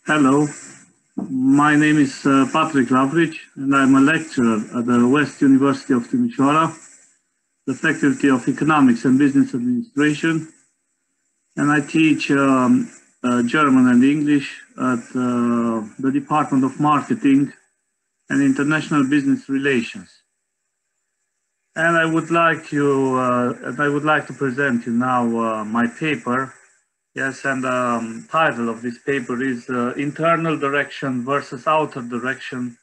Hello, my name is Patrick Lavrits, and I'm a lecturer at the West University of Timisoara, the Faculty of Economics and Business Administration, and I teach German and English at the Department of Marketing and International Business Relations. And I would like to present you now my paper. Yes, and the title of this paper is Internal Direction versus Outer Direction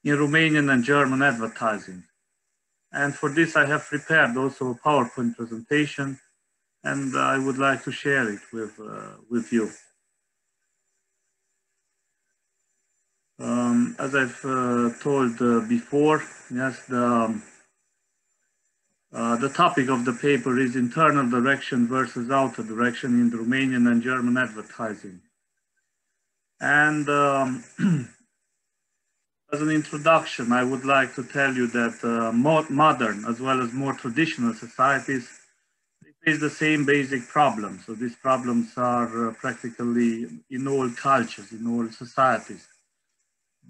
in Romanian and German Advertising. And for this, I have prepared also a PowerPoint presentation, and I would like to share it with you. As I've told before, yes, the topic of the paper is internal direction versus outer direction in Romanian and German advertising. And as an introduction, I would like to tell you that modern as well as more traditional societies face the same basic problems. So these problems are practically in all cultures, in all societies.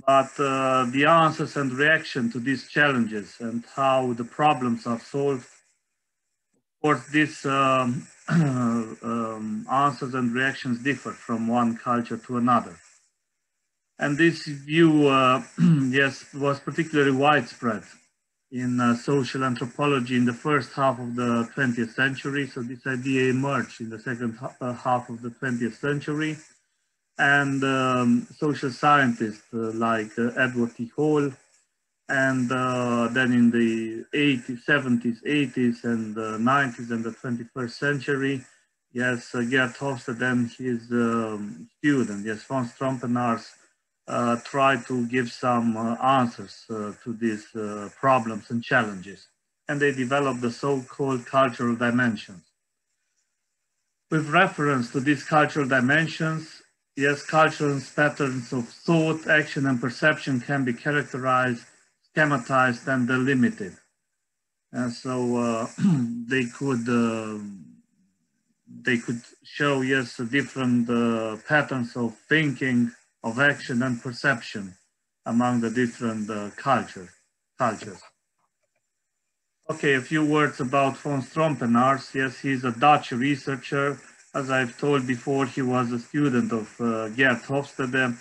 But the answers and reaction to these challenges and how the problems are solved, of course, these answers and reactions differ from one culture to another. And this view, yes, was particularly widespread in social anthropology in the first half of the 20th century. So this idea emerged in the second half of the 20th century. And social scientists like Edward T. Hall, and then in the 80s, 70s, 80s, and 90s and the 21st century, yes, Gerd Hofstede and his student, yes, von Strompenaars, tried to give some answers to these problems and challenges. And they developed the so-called cultural dimensions. With reference to these cultural dimensions, yes, cultural patterns of thought, action, and perception can be characterized, schematized, and delimited. And so they could show, yes, different patterns of thinking, of action, and perception among the different cultures. Okay, a few words about von Strompenaars. Yes, he's a Dutch researcher. As I've told before, he was a student of Gerd Hofstede,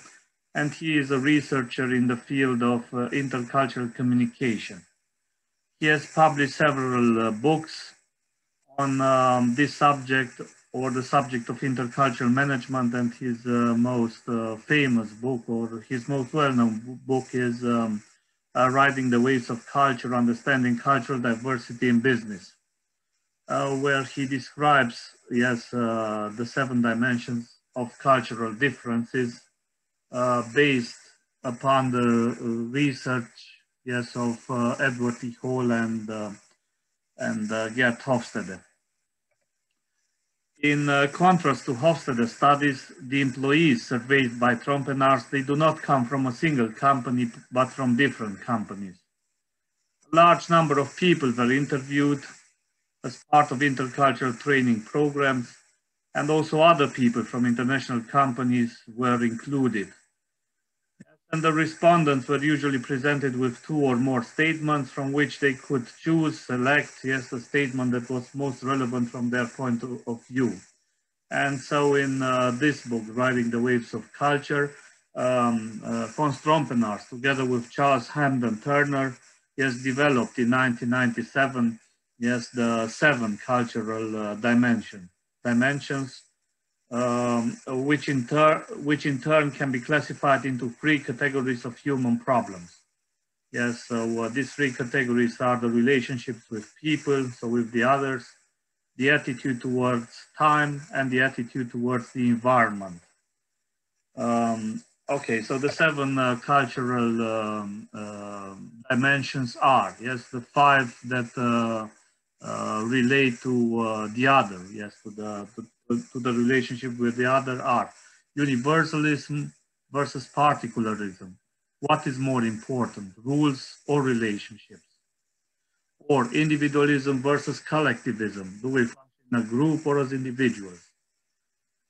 and he is a researcher in the field of intercultural communication. He has published several books on this subject, or the subject of intercultural management, and his most famous book, or his most well-known book, is Riding the Waves of Culture, Understanding Cultural Diversity in Business, where he describes, yes, the 7 dimensions of cultural differences based upon the research, yes, of Edward T. Hall and Gerd Hofstede. In contrast to Hofstede studies, the employees surveyed by Strompenaars, they do not come from a single company, but from different companies. A large number of people were interviewed as part of intercultural training programs, and also other people from international companies were included. And the respondents were usually presented with 2 or more statements from which they could choose, select, yes, the statement that was most relevant from their point of view. And so in this book, Riding the Waves of Culture, von Strompenaars, together with Charles Hamden Turner, yes, developed in 1997, yes, the 7 cultural dimensions, which in turn can be classified into 3 categories of human problems. Yes, so these 3 categories are the relationships with people, so with the others, the attitude towards time, and the attitude towards the environment. Okay, so the 7 cultural dimensions are, yes, the 5 that relate to the other, yes, to the relationship with the other are universalism versus particularism. What is more important, rules or relationships? Or individualism versus collectivism. Do we function in a group or as individuals?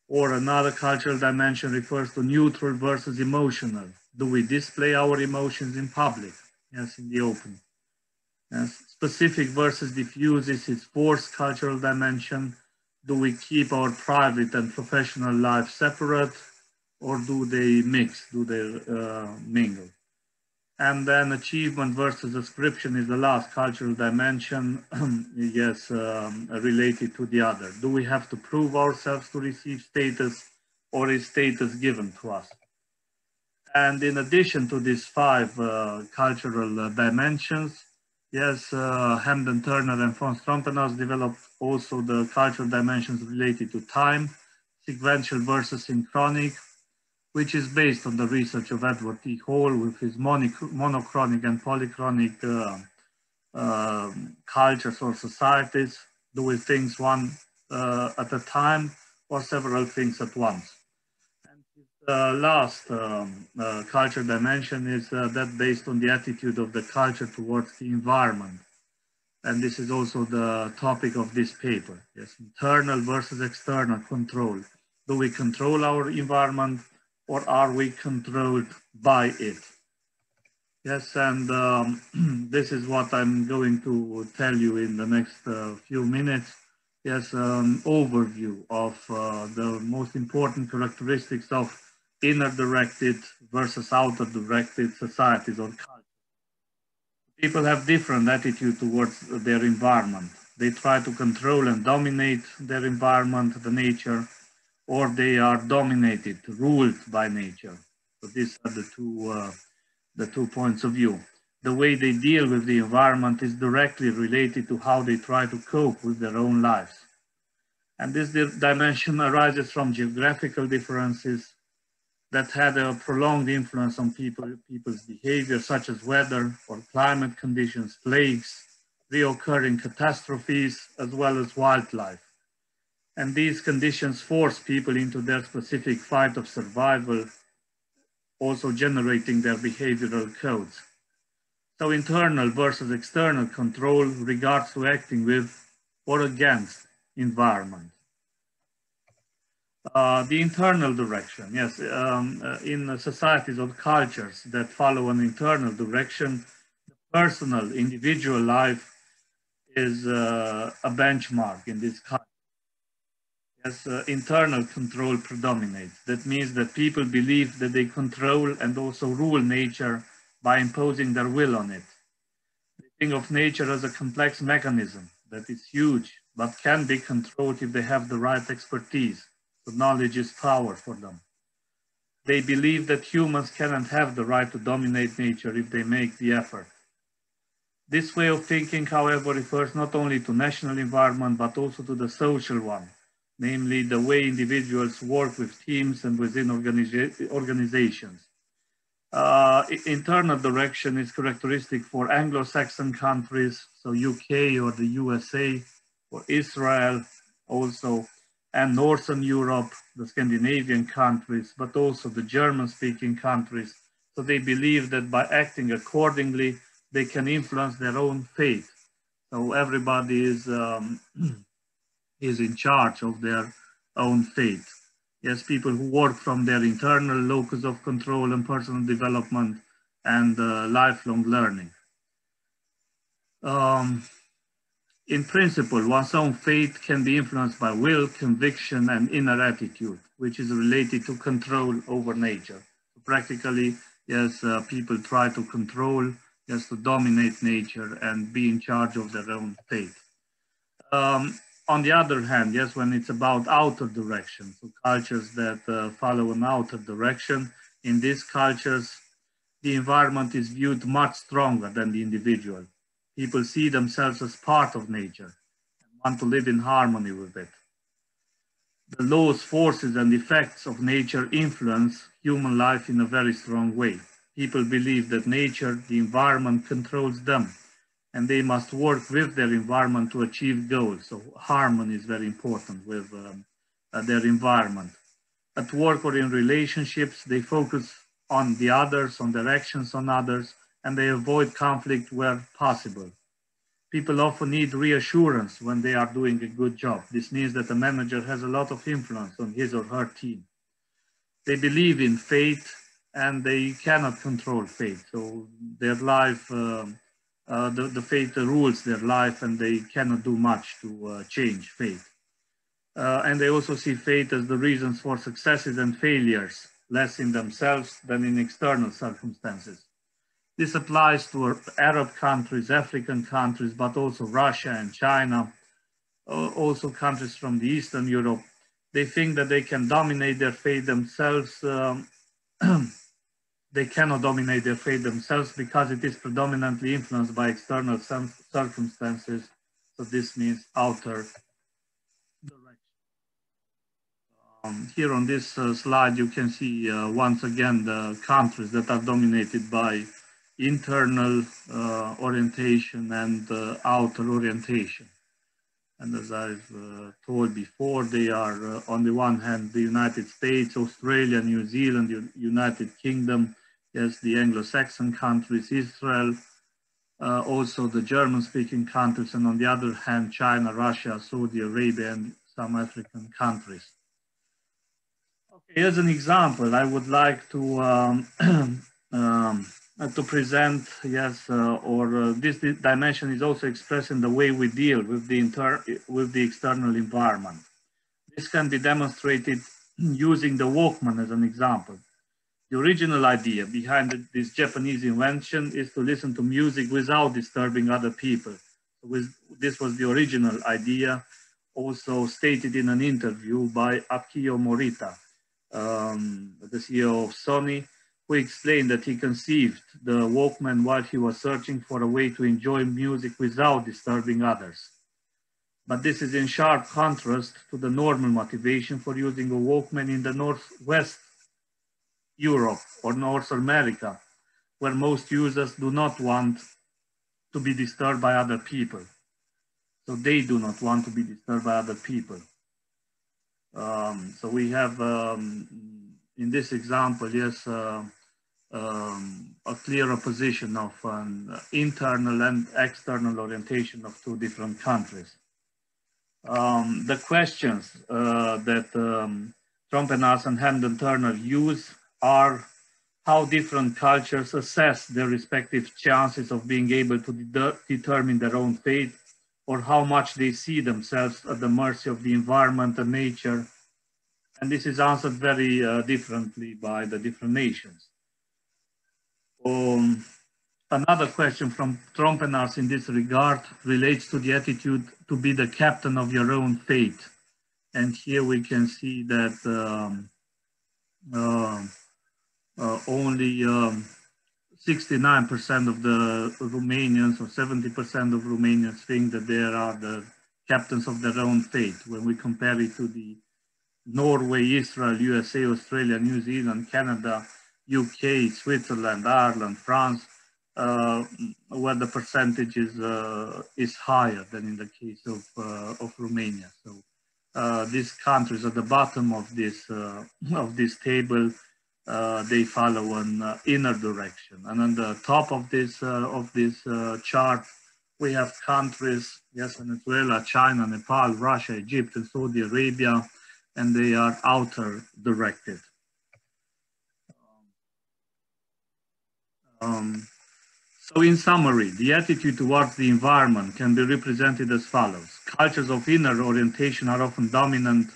Or another cultural dimension refers to neutral versus emotional. Do we display our emotions in public? Yes, in the open. Yes. Specific versus diffuse is its fourth cultural dimension. Do we keep our private and professional life separate, or do they mix, do they mingle? And then achievement versus ascription is the last cultural dimension, yes, related to the other. Do we have to prove ourselves to receive status, or is status given to us? And in addition to these five cultural dimensions, yes, Hamden Turner and von Strompenhaus developed also the cultural dimensions related to time, sequential versus synchronic, which is based on the research of Edward T. Hall with his monochronic and polychronic cultures or societies. Do we things one at a time or several things at once? And his last culture dimension is that based on the attitude of the culture towards the environment. And this is also the topic of this paper. Yes, internal versus external control. Do we control our environment, or are we controlled by it? Yes, and this is what I'm going to tell you in the next few minutes. Yes, an overview of the most important characteristics of inner-directed versus outer-directed societies or cultures. People have different attitude towards their environment. They try to control and dominate their environment, the nature, or they are dominated, ruled by nature. So these are the two points of view. The way they deal with the environment is directly related to how they try to cope with their own lives. And this dimension arises from geographical differences that had a prolonged influence on people's behavior, such as weather or climate conditions, plagues, reoccurring catastrophes, as well as wildlife. And these conditions force people into their specific fight of survival, also generating their behavioral codes. So internal versus external control regards to acting with or against environment. The internal direction, yes, in societies or cultures that follow an internal direction, the personal, individual life is a benchmark in this culture. Yes, internal control predominates. That means that people believe that they control and also rule nature by imposing their will on it. They think of nature as a complex mechanism that is huge, but can be controlled if they have the right expertise. So knowledge is power for them. They believe that humans cannot have the right to dominate nature if they make the effort. This way of thinking, however, refers not only to national environment, but also to the social one, namely the way individuals work with teams and within organizations. Internal direction is characteristic for Anglo-Saxon countries, so UK or the USA, or Israel also, and Northern Europe, the Scandinavian countries, but also the German-speaking countries. So they believe that by acting accordingly, they can influence their own fate. So everybody is in charge of their own fate. Yes, people who work from their internal locus of control and personal development and lifelong learning. In principle, one's own fate can be influenced by will, conviction, and inner attitude, which is related to control over nature. So practically, yes, people try to control, yes, to dominate nature and be in charge of their own fate. On the other hand, yes, when it's about outer direction, so cultures that follow an outer direction, in these cultures, the environment is viewed much stronger than the individual. People see themselves as part of nature and want to live in harmony with it. The laws, forces, and effects of nature influence human life in a very strong way. People believe that nature, the environment, controls them, and they must work with their environment to achieve goals. So harmony is very important with their environment. At work or in relationships, they focus on the others, on their actions on others, and they avoid conflict where possible. People often need reassurance when they are doing a good job. This means that the manager has a lot of influence on his or her team. They believe in fate and they cannot control fate. So their life, the fate rules their life and they cannot do much to change fate. And they also see fate as the reasons for successes and failures, less in themselves than in external circumstances. This applies to Arab countries, African countries, but also Russia and China, also countries from the Eastern Europe. They think that they can dominate their fate themselves. They cannot dominate their fate themselves because it is predominantly influenced by external circumstances. So this means outer direction. Here on this slide, you can see once again the countries that are dominated by internal orientation and outer orientation. And as I've told before, they are on the one hand the United States, Australia, New Zealand, United Kingdom, yes, the Anglo-Saxon countries, Israel, also the German-speaking countries, and on the other hand, China, Russia, Saudi Arabia, and some African countries. Okay, as an example, I would like to present, yes, this dimension is also expressed in the way we deal with the external environment. This can be demonstrated using the Walkman as an example. The original idea behind this Japanese invention is to listen to music without disturbing other people. This was the original idea, also stated in an interview by Akio Morita, the CEO of Sony, who explained that he conceived the Walkman while he was searching for a way to enjoy music without disturbing others. But this is in sharp contrast to the normal motivation for using a Walkman in the Northwest Europe or North America, where most users do not want to be disturbed by other people. So they do not want to be disturbed by other people. So we have, in this example, yes, a clear opposition of an internal and external orientation of two different countries. The questions that Trompenas and Hamden Turner use are how different cultures assess their respective chances of being able to determine their own fate, or how much they see themselves at the mercy of the environment and nature. And this is answered very differently by the different nations. Another question from Trompenas in this regard relates to the attitude to be the captain of your own fate. And here we can see that only 69% of the Romanians or 70% of Romanians think that they are the captains of their own fate. When we compare it to the Norway, Israel, USA, Australia, New Zealand, Canada, UK, Switzerland, Ireland, France, where the percentage is higher than in the case of Romania. So these countries at the bottom of this table, they follow an inner direction, and on the top of this chart, we have countries, yes, Venezuela, China, Nepal, Russia, Egypt, and Saudi Arabia, and they are outer directed. So in summary, the attitude towards the environment can be represented as follows. Cultures of inner orientation are often dominant,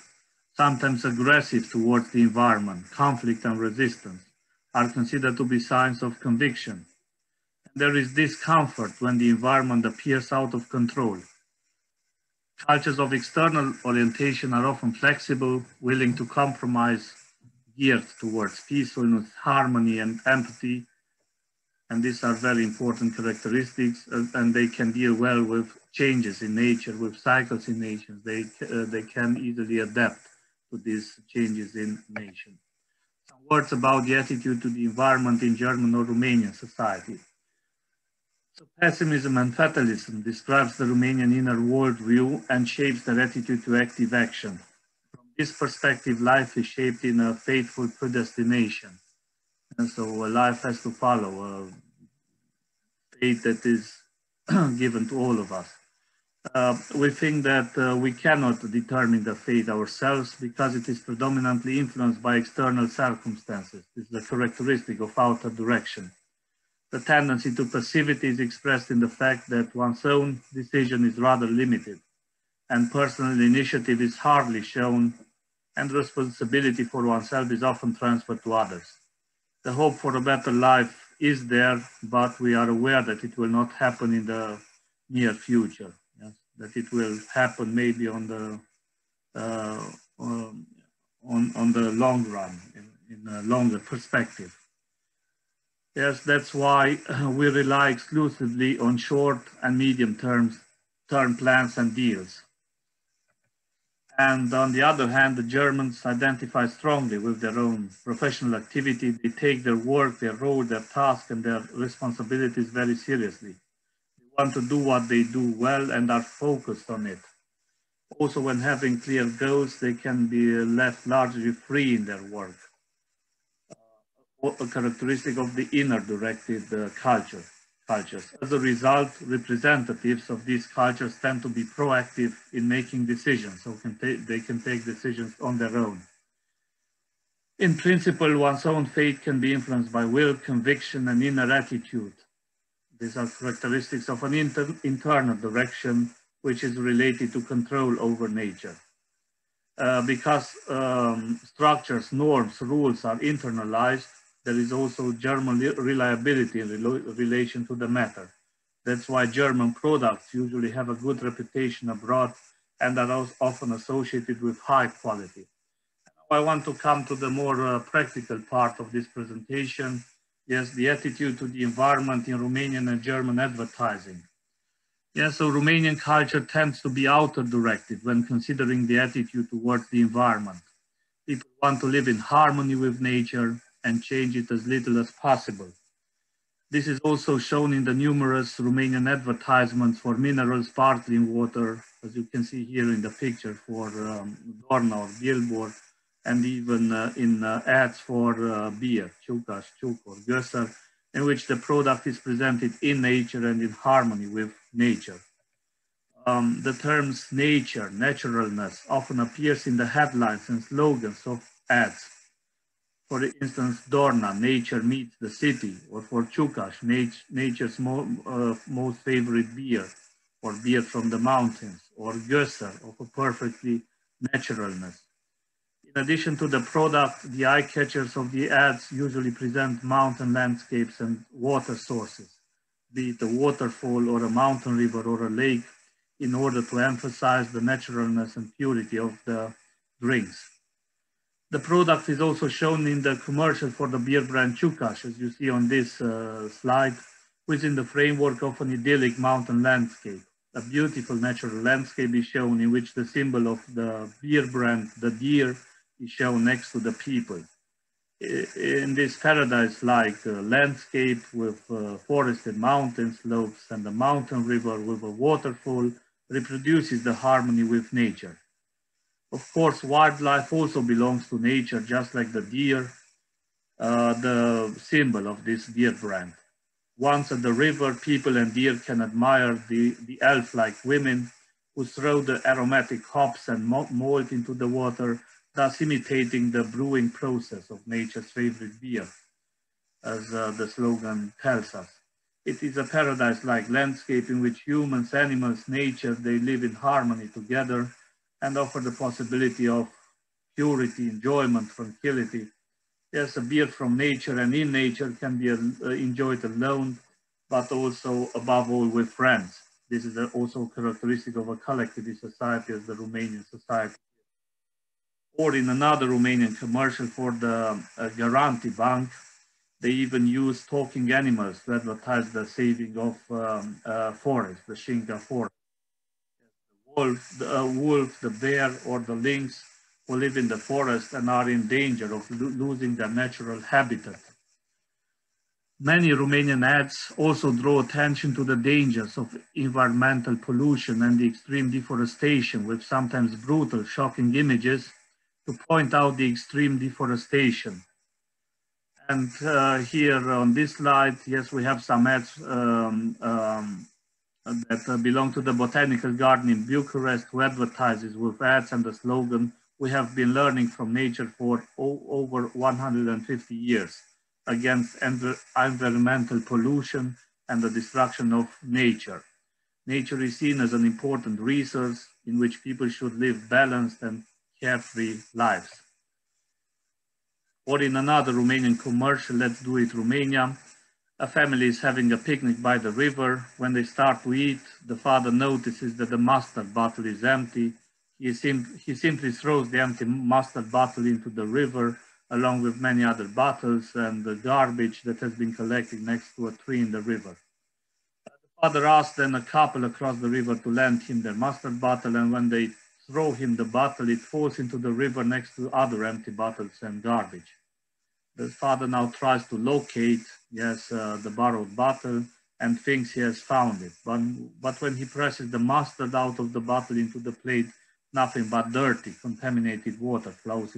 sometimes aggressive towards the environment. Conflict and resistance are considered to be signs of conviction. There is discomfort when the environment appears out of control. Cultures of external orientation are often flexible, willing to compromise, geared towards peacefulness, harmony, and empathy. And these are very important characteristics, and they can deal well with changes in nature, with cycles in nature. They can easily adapt to these changes in nature. Some words about the attitude to the environment in German or Romanian society. So pessimism and fatalism describes the Romanian inner worldview and shapes their attitude to active action. From this perspective, life is shaped in a fateful predestination. And so life has to follow a fate that is given to all of us. We think that we cannot determine the fate ourselves because it is predominantly influenced by external circumstances. This is a characteristic of outer direction. The tendency to passivity is expressed in the fact that one's own decision is rather limited, and personal initiative is hardly shown, and responsibility for oneself is often transferred to others. The hope for a better life is there, but we are aware that it will not happen in the near future. Yes? That it will happen maybe on the long run, in a longer perspective. Yes, that's why we rely exclusively on short and medium term plans and deals. And on the other hand, the Germans identify strongly with their own professional activity. They take their work, their role, their task, and their responsibilities very seriously. They want to do what they do well and are focused on it. Also, when having clear goals, they can be left largely free in their work. A characteristic of the inner directed cultures. As a result, representatives of these cultures tend to be proactive in making decisions, so they can take decisions on their own. In principle, one's own fate can be influenced by will, conviction, and inner attitude. These are characteristics of an internal direction, which is related to control over nature. Because structures, norms, rules are internalized, there is also German reliability in relation to the matter. That's why German products usually have a good reputation abroad and are often associated with high quality. I want to come to the more practical part of this presentation. Yes, the attitude to the environment in Romanian and German advertising. Yes, so Romanian culture tends to be outer directed when considering the attitude towards the environment. People want to live in harmony with nature and change it as little as possible. This is also shown in the numerous Romanian advertisements for mineral sparkling water, as you can see here in the picture, for Dorna or Billboard, and even in ads for beer, Ciucaș, Ciuc or Gösser, in which the product is presented in nature and in harmony with nature. The terms nature, naturalness often appears in the headlines and slogans of ads. For instance, Dorna, nature meets the city, or for Ciucaș, nature's most favorite beer, or beer from the mountains, or Gösser, of a perfectly naturalness. In addition to the product, the eye catchers of the ads usually present mountain landscapes and water sources, be it a waterfall or a mountain river or a lake, in order to emphasize the naturalness and purity of the drinks. The product is also shown in the commercial for the beer brand Ciucaș, as you see on this slide, within the framework of an idyllic mountain landscape. A beautiful natural landscape is shown in which the symbol of the beer brand, the deer, is shown next to the people. In this paradise-like landscape with forested mountain slopes and a mountain river with a waterfall reproduces the harmony with nature. Of course, wildlife also belongs to nature, just like the deer, the symbol of this deer brand. Once at the river, people and deer can admire the elf-like women who throw the aromatic hops and malt into the water, thus imitating the brewing process of nature's favorite beer, as the slogan tells us. It is a paradise-like landscape in which humans, animals, nature, they live in harmony together and offer the possibility of purity, enjoyment, tranquility. Yes, a beer from nature and in nature can be enjoyed alone, but also above all with friends. This is also characteristic of a collectivist society as the Romanian society. Or in another Romanian commercial for the Guarantee Bank, they even use talking animals to advertise the saving of forest, the Shinga forest. The wolf, the bear, or the lynx who live in the forest and are in danger of losing their natural habitat. Many Romanian ads also draw attention to the dangers of environmental pollution and the extreme deforestation, with sometimes brutal, shocking images to point out the extreme deforestation. And here on this slide, yes, we have some ads that belong to the botanical garden in Bucharest, who advertises with ads and the slogan, "We have been learning from nature for over 150 years against environmental pollution and the destruction of nature. Nature is seen as an important resource in which people should live balanced and carefree lives." Or in another Romanian commercial, "Let's Do It Romania," a family is having a picnic by the river. When they start to eat, the father notices that the mustard bottle is empty. He simply throws the empty mustard bottle into the river, along with many other bottles and the garbage that has been collected next to a tree in the river. The father asks then a couple across the river to lend him their mustard bottle, and when they throw him the bottle, it falls into the river next to other empty bottles and garbage. The father now tries to locate, the borrowed bottle and thinks he has found it. But when he presses the mustard out of the bottle into the plate, nothing but dirty, contaminated water flows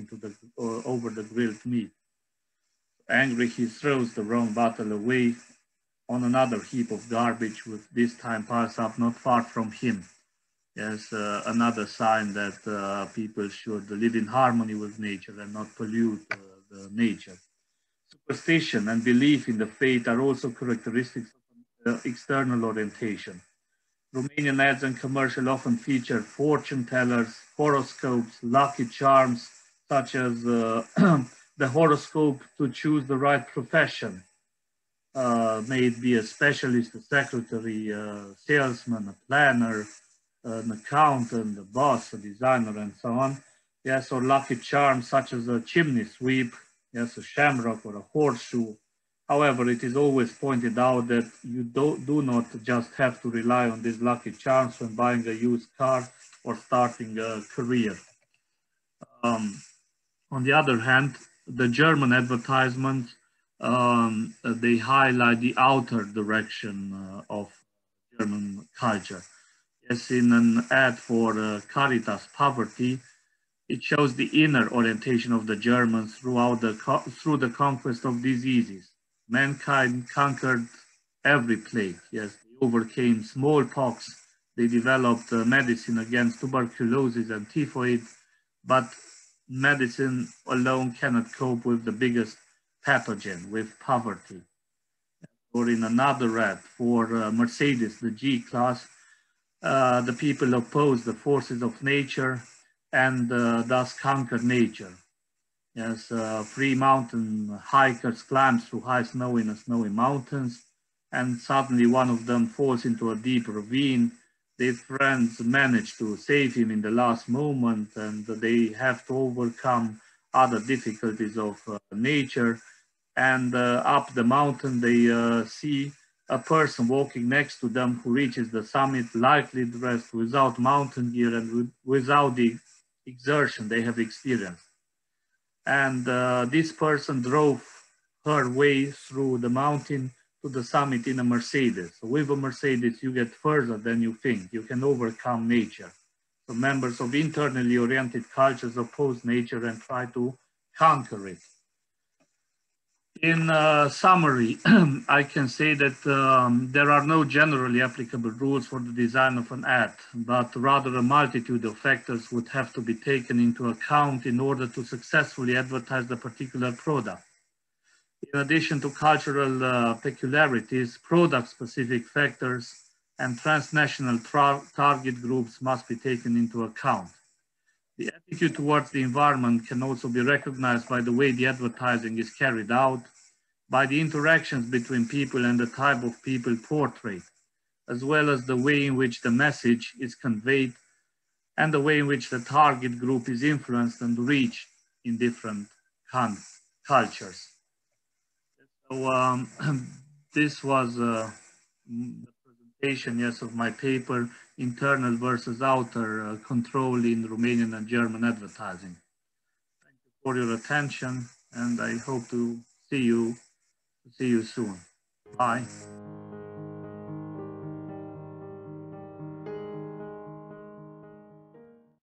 over the grilled meat. Angry, he throws the wrong bottle away on another heap of garbage, which this time piles up not far from him. Another sign that people should live in harmony with nature and not pollute the nature. Superstition and belief in the fate are also characteristics of external orientation. Romanian ads and commercials often feature fortune tellers, horoscopes, lucky charms, such as the horoscope to choose the right profession. May it be a specialist, a secretary, a salesman, a planner, an accountant, a boss, a designer, and so on. Or lucky charms such as a chimney sweep, a shamrock or a horseshoe. However, it is always pointed out that you do not just have to rely on these lucky charms when buying a used car or starting a career. On the other hand, the German advertisements, they highlight the outer direction of German culture. In an ad for Caritas Poverty, it shows the inner orientation of the Germans through the conquest of diseases. Mankind conquered every plague. They overcame smallpox. They developed medicine against tuberculosis and typhoid, but medicine alone cannot cope with the biggest pathogen, with poverty. Or in another ad for Mercedes, the G-Class, the people oppose the forces of nature and thus conquer nature. Three mountain hikers climb through high snow in snowy mountains, and suddenly one of them falls into a deep ravine. Their friends manage to save him in the last moment, and they have to overcome other difficulties of nature. And up the mountain, they see a person walking next to them who reaches the summit, lightly dressed, without mountain gear and without the exertion they have experienced. And this person drove her way through the mountain to the summit in a Mercedes. So with a Mercedes, you get further than you think. You can overcome nature. So members of internally oriented cultures oppose nature and try to conquer it. In summary, I can say that there are no generally applicable rules for the design of an ad, but rather a multitude of factors would have to be taken into account in order to successfully advertise the particular product. In addition to cultural peculiarities, product-specific factors and transnational target groups must be taken into account. The attitude towards the environment can also be recognized by the way the advertising is carried out, by the interactions between people and the type of people portrayed, as well as the way in which the message is conveyed and the way in which the target group is influenced and reached in different cultures. So this was the presentation, of my paper, Internal versus Outer Control in Romanian and German Advertising. Thank you for your attention, and I hope to see you soon. Bye.